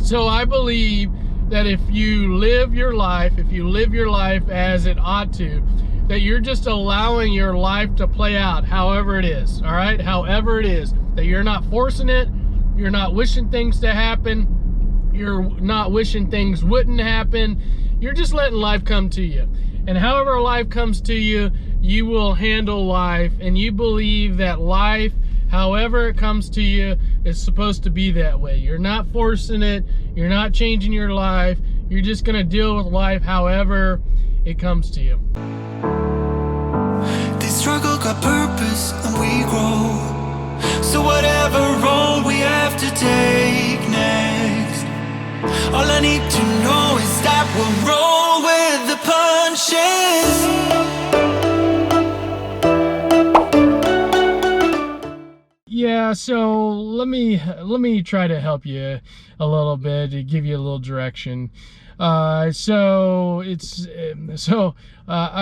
So I believe that if you live your life as it ought to, that you're just allowing your life to play out however it is, all right? However it is, that you're not forcing it, you're not wishing things to happen, you're not wishing things wouldn't happen, you're just letting life come to you. And however life comes to you, you will handle life, and you believe that life, however it comes to you, is supposed to be that way. You're not forcing it, you're not changing your life, you're just gonna deal with life however it comes to you. This struggle got purpose and we grow. So whatever road we have to take next, all I need to know is that we'll roll with the punches. Yeah, so let me try to help you a little bit, to give you a little direction. I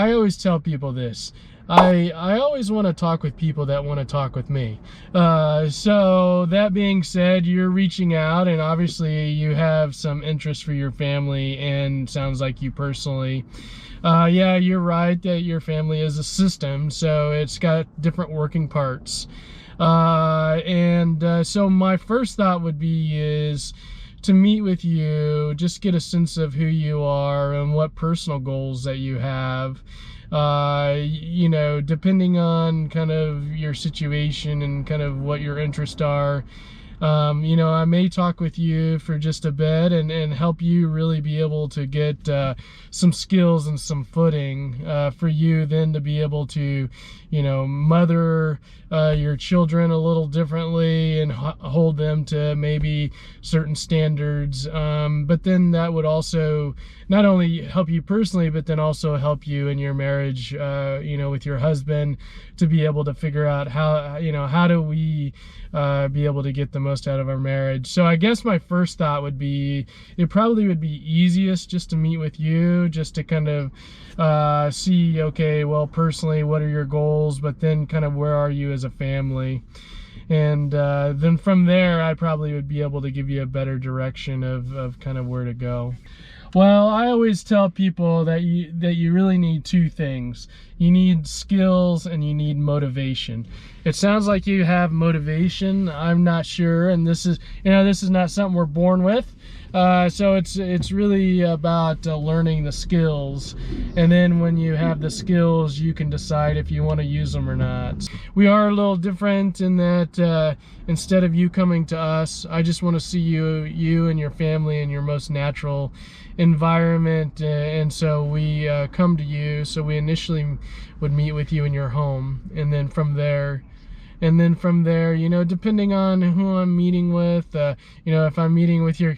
always tell people this. I always want to talk with people that want to talk with me. So that being said, you're reaching out, and obviously you have some interest for your family, and sounds like you personally. Yeah, you're right that your family is a system, so it's got different working parts. So my first thought would be is to meet with you, just get a sense of who you are and what personal goals that you have. You know, depending on kind of your situation and kind of what your interests are, you know, I may talk with you for just a bit and help you really be able to get some skills and some footing for you then to be able to, you know, mother your children a little differently and hold them to maybe certain standards. But then that would also not only help you personally, but then also help you in your marriage, you know, with your husband, to be able to figure out how, you know, how do we be able to get the most out of our marriage. So I guess my first thought would be, it probably would be easiest just to meet with you, just to kind of see, okay, well, personally, what are your goals, but then kind of where are you as a family? And then from there, I probably would be able to give you a better direction of kind of where to go. Well, I always tell people that you really need two things. You need skills and you need motivation. It sounds like you have motivation. I'm not sure, and this is not something we're born with. So it's really about learning the skills, and then when you have the skills, you can decide if you want to use them or not. We are a little different in that instead of you coming to us, I just want to see you and your family in your most natural environment, and so we come to you. So we initially would meet with you in your home, and then from there, you know, depending on who I'm meeting with, you know, if I'm meeting with your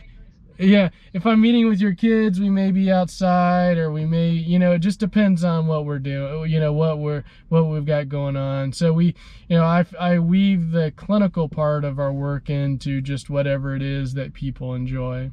kids, we may be outside, or we may, you know, it just depends on what we're doing, you know, what we've got going on. So we, you know, I weave the clinical part of our work into just whatever it is that people enjoy.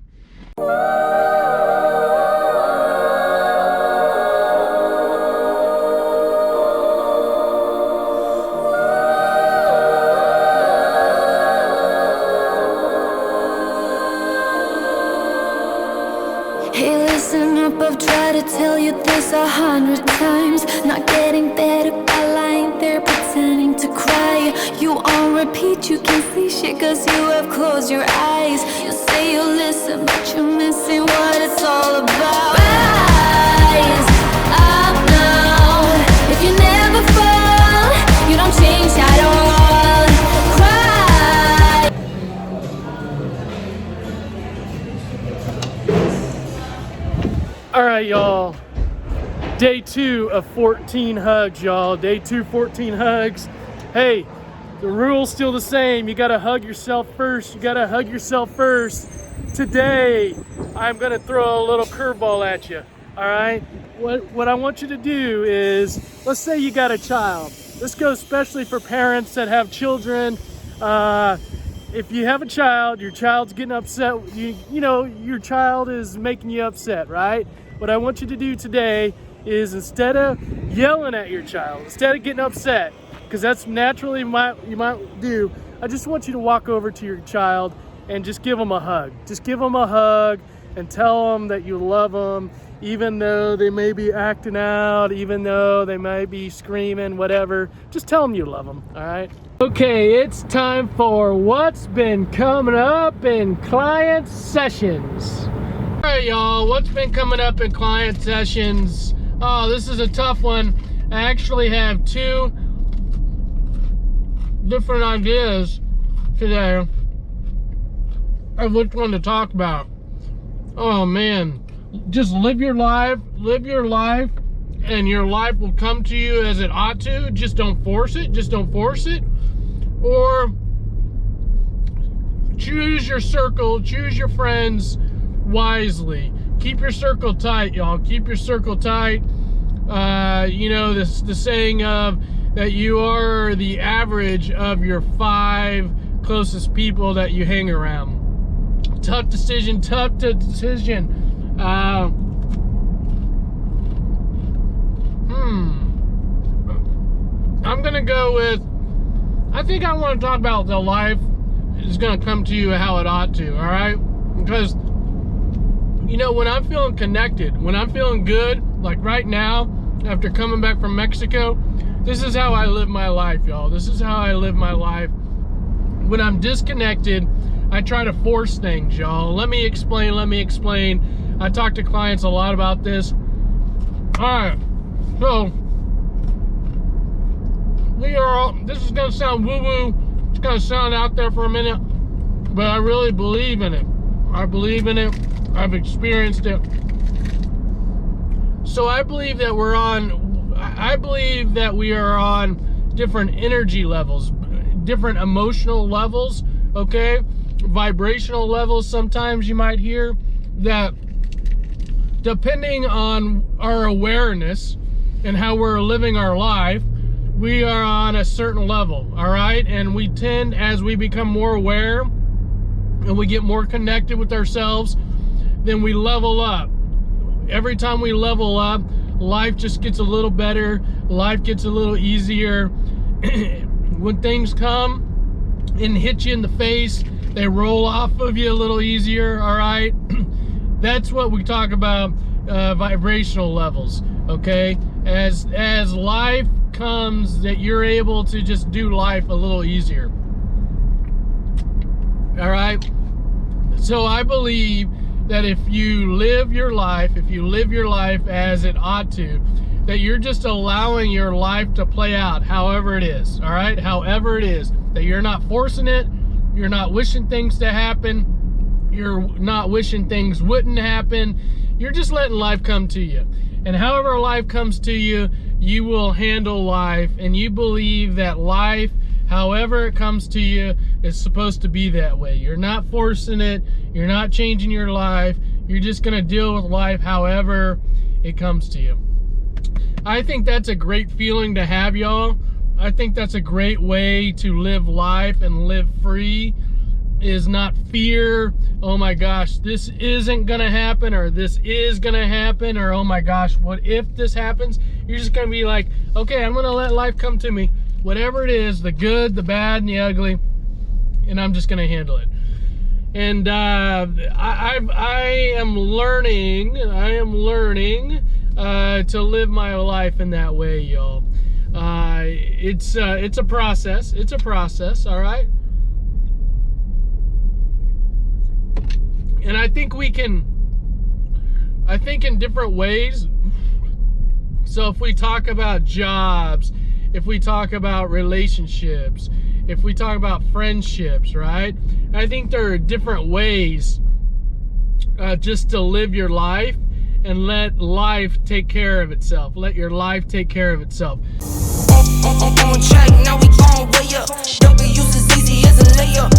Hey, listen up, I've tried to tell you this 100 times. Not getting better by lying there pretending to cry. You on repeat, you can't see shit cause you have closed your eyes. You say you listen, but you're missing what it's all about. Rise up now. If you never fall, you don't change at all. Cry. All right, y'all. Day 2 of 14 hugs, y'all. Day 2, 14 hugs. Hey, the rule's still the same. You gotta hug yourself first. You gotta hug yourself first. Today, I'm gonna throw a little curveball at you. All right? What I want you to do is, let's say you got a child. This goes especially for parents that have children. If you have a child, your child's getting upset. You know, your child is making you upset, right? What I want you to do today is, instead of yelling at your child, instead of getting upset, because that's naturally you might do, I just want you to walk over to your child and just give them a hug. Just give them a hug and tell them that you love them, even though they may be acting out, even though they might be screaming, whatever. Just tell them you love them, all right? Okay, it's time for what's been coming up in client sessions. All right, y'all, what's been coming up in client sessions? Oh, this is a tough one. I actually have two different ideas today of which one to talk about. Oh man, just live your life, and your life will come to you as it ought to. Just don't force it, or choose your circle, choose your friends wisely. Keep your circle tight, y'all. Keep your circle tight. You know, the saying of that you are the average of your 5 closest people that you hang around. Tough decision. I'm gonna go with, I think I want to talk about the life is gonna come to you how it ought to, all right? Because, you know, when I'm feeling connected, when I'm feeling good, like right now, after coming back from Mexico, this is how I live my life, y'all. This is how I live my life. When I'm disconnected, I try to force things, y'all. Let me explain. I talk to clients a lot about this. All right, so this is gonna sound woo-woo. It's gonna sound out there for a minute, but I really believe in it. I believe in it. I've experienced it. So I believe that we are on different energy levels, different emotional levels, okay? Vibrational levels, sometimes you might hear that. Depending on our awareness and how we're living our life, we are on a certain level, all right? And we tend, as we become more aware and we get more connected with ourselves, then we level up. Every time we level up, life just gets a little better, life gets a little easier. When things come and hit you in the face, they roll off of you a little easier, all right? That's what we talk about, vibrational levels, okay? As life comes, that you're able to just do life a little easier, all right? So I believe that if you live your life as it ought to, that you're just allowing your life to play out however it is, all right? However it is, that you're not forcing it, you're not wishing things to happen, you're not wishing things wouldn't happen, you're just letting life come to you. And however life comes to you, you will handle life, and you believe that life, however it comes to you, is supposed to be that way. You're not forcing it, you're not changing your life, you're just gonna deal with life however it comes to you. I think that's a great feeling to have, y'all. I think that's a great way to live life and live free, is not fear, oh my gosh, this isn't gonna happen, or this is gonna happen, or oh my gosh, what if this happens? You're just gonna be like, okay, I'm gonna let life come to me, whatever it is, the good, the bad, and the ugly, and I'm just gonna handle it. And I am learning to live my life in that way, y'all. It's a process, all right? And I think in different ways. So if we talk about jobs, if we talk about relationships, if we talk about friendships, right? I think there are different ways just to live your life and let life take care of itself. Let your life take care of itself. On track, now we on way up. W's as easy as a layup.